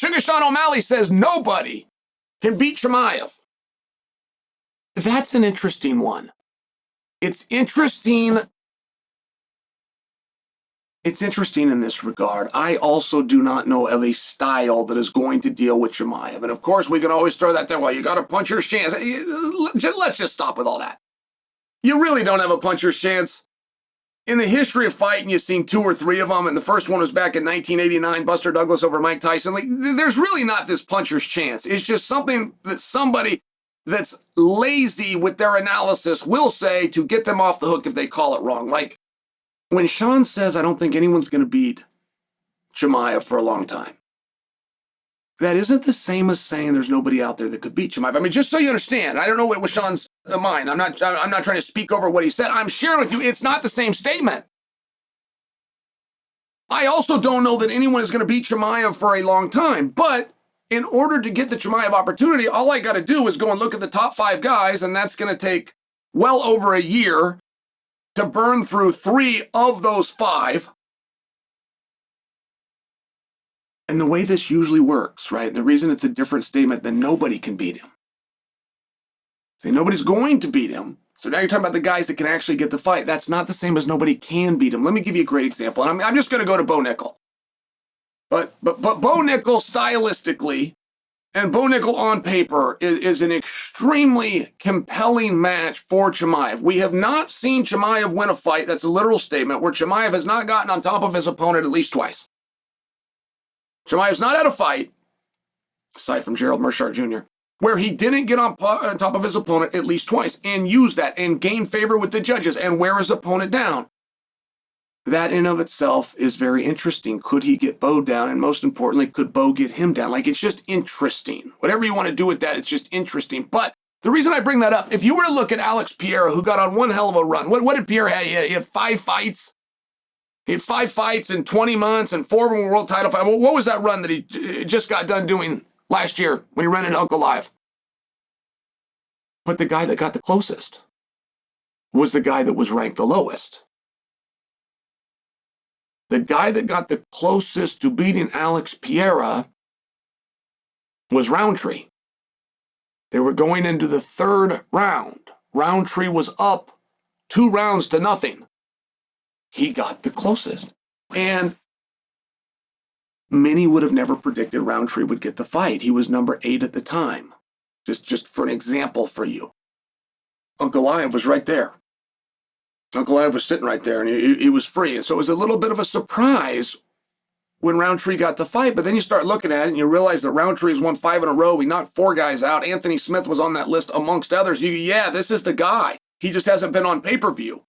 Sugar Sean O'Malley says nobody can beat Chimaev. That's an interesting one. It's interesting. It's interesting in this regard. I also do not know of a style that is going to deal with Chimaev. And of course, we can always throw that there. Well, you got a puncher's chance. Let's just stop with all that. You really don't have a puncher's chance. In the history of fighting, you've seen 2 or 3 of them, and the first one was back in 1989, Buster Douglas over Mike Tyson. Like, there's really not this puncher's chance. It's just something that somebody that's lazy with their analysis will say to get them off the hook if they call it wrong. Like, when Sean says, I don't think anyone's going to beat Chimaev for a long time, that isn't the same as saying there's nobody out there that could beat Chimaev. I mean, just so you understand, I don't know what was Sean's mind. I'm not trying to speak over what he said. I'm sharing with you, it's not the same statement. I also don't know that anyone is going to beat Chimaev for a long time, but in order to get the Chimaev opportunity, all I got to do is go and look at the top 5 guys, and that's going to take well over a year to burn through 3 of those 5. And the way this usually works, right? The reason it's a different statement than nobody can beat him. Say nobody's going to beat him. So now you're talking about the guys that can actually get the fight. That's not the same as nobody can beat him. Let me give you a great example. And I'm just going to go to Bo Nickel. But Bo Nickel stylistically and Bo Nickel on paper is an extremely compelling match for Chimaev. We have not seen Chimaev win a fight, that's a literal statement, where Chimaev has not gotten on top of his opponent at least twice. Chimaev's not had a fight, aside from Gerald Meerschaert Jr., where he didn't get on top of his opponent at least twice and use that and gain favor with the judges and wear his opponent down. That in of itself is very interesting. Could he get Bo down? And most importantly, could Bo get him down? Like, it's just interesting. Whatever you want to do with that, it's just interesting. But the reason I bring that up, if you were to look at Alex Pereira, who got on one hell of a run, what did Pereira have? He had 5 fights. He had 5 fights in 20 months and 4 of them were world title fights. What was that run that he just got done doing last year when he ran into Uncle Live? But the guy that got the closest was the guy that was ranked the lowest. The guy that got the closest to beating Alex Pereira was Roundtree. They were going into the 3rd round. Roundtree was up 2 rounds to nothing. He got the closest. And many would have never predicted Roundtree would get the fight. He was number 8 at the time. Just for an example for you. Uncle Live was right there. Uncle Live was sitting right there, and he was free. And so it was a little bit of a surprise when Roundtree got the fight. But then you start looking at it, and you realize that Roundtree has won 5 in a row. He knocked 4 guys out. Anthony Smith was on that list amongst others. Yeah, this is the guy. He just hasn't been on pay-per-view.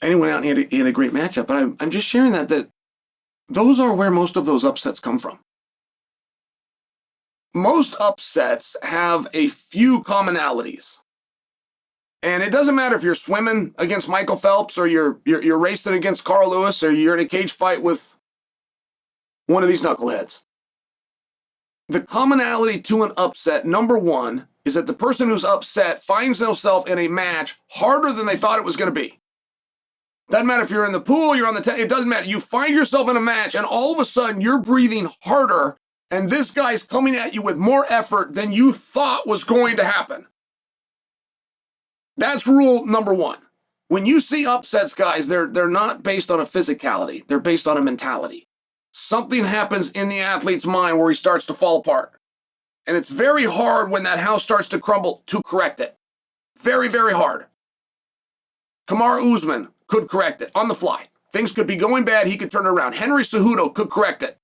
And he went out and he had a great matchup. But I'm just sharing that those are where most of those upsets come from. Most upsets have a few commonalities. And it doesn't matter if you're swimming against Michael Phelps or you're racing against Carl Lewis or you're in a cage fight with one of these knuckleheads. The commonality to an upset, number 1, is that the person who's upset finds themselves in a match harder than they thought it was going to be. Doesn't matter if you're in the pool, you're on the it doesn't matter. You find yourself in a match and all of a sudden you're breathing harder and this guy's coming at you with more effort than you thought was going to happen. That's rule number 1. When you see upsets, guys, they're not based on a physicality. They're based on a mentality. Something happens in the athlete's mind where he starts to fall apart. And it's very hard when that house starts to crumble to correct it. Very, very hard. Kamaru Usman could correct it on the fly. Things could be going bad, he could turn it around. Henry Cejudo could correct it.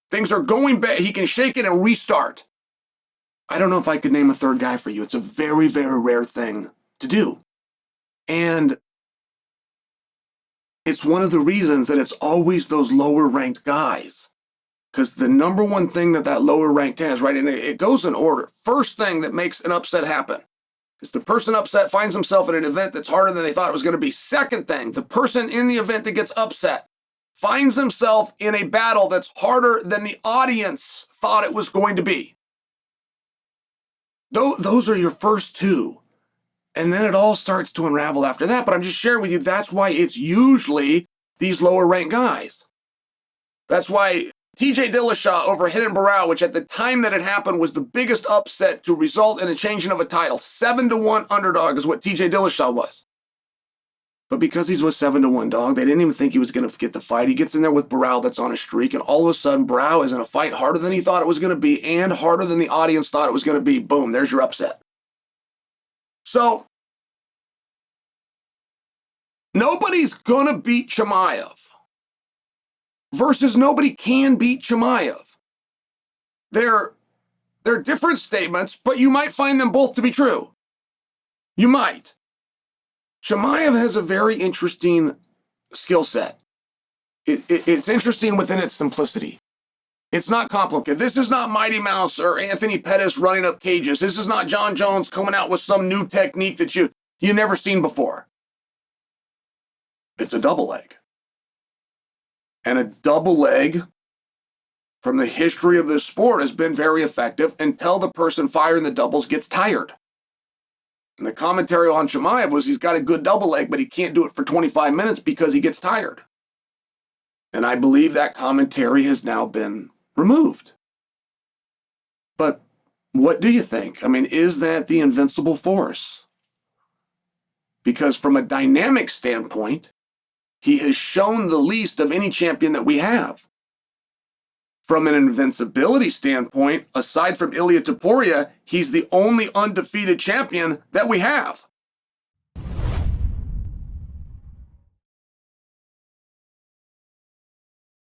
Things are going bad, he can shake it and restart. I don't know if I could name a 3rd guy for you. It's a very, very rare thing to do. And it's one of the reasons that it's always those lower ranked guys. Because the number 1 thing that lower ranked has, right, and it goes in order. First thing that makes an upset happen is the person upset finds himself in an event that's harder than they thought it was going to be. Second thing, the person in the event that gets upset finds himself in a battle that's harder than the audience thought it was going to be. Those are your first 2. And then it all starts to unravel after that. But I'm just sharing with you, that's why it's usually these lower ranked guys. That's why TJ Dillashaw over Hidden Barao, which at the time that it happened was the biggest upset to result in a changing of a title. 7-1 underdog is what TJ Dillashaw was. But because he's with 7-1 dog, they didn't even think he was going to get the fight. He gets in there with Barao that's on a streak, and all of a sudden, Barao is in a fight harder than he thought it was going to be and harder than the audience thought it was going to be. Boom, there's your upset. So, nobody's going to beat Chimaev versus nobody can beat Chimaev. They're different statements, but you might find them both to be true. You might. Chimaev has a very interesting skill set. It's interesting within its simplicity. It's not complicated. This is not Mighty Mouse or Anthony Pettis running up cages. This is not Jon Jones coming out with some new technique that you never seen before. It's a double leg. And a double leg from the history of this sport has been very effective until the person firing the doubles gets tired. And the commentary on Chimaev was he's got a good double leg, but he can't do it for 25 minutes because he gets tired. And I believe that commentary has now been removed. But what do you think? I mean, is that the invincible force? Because from a dynamic standpoint, he has shown the least of any champion that we have. From an invincibility standpoint, aside from Ilia Topuria, he's the only undefeated champion that we have.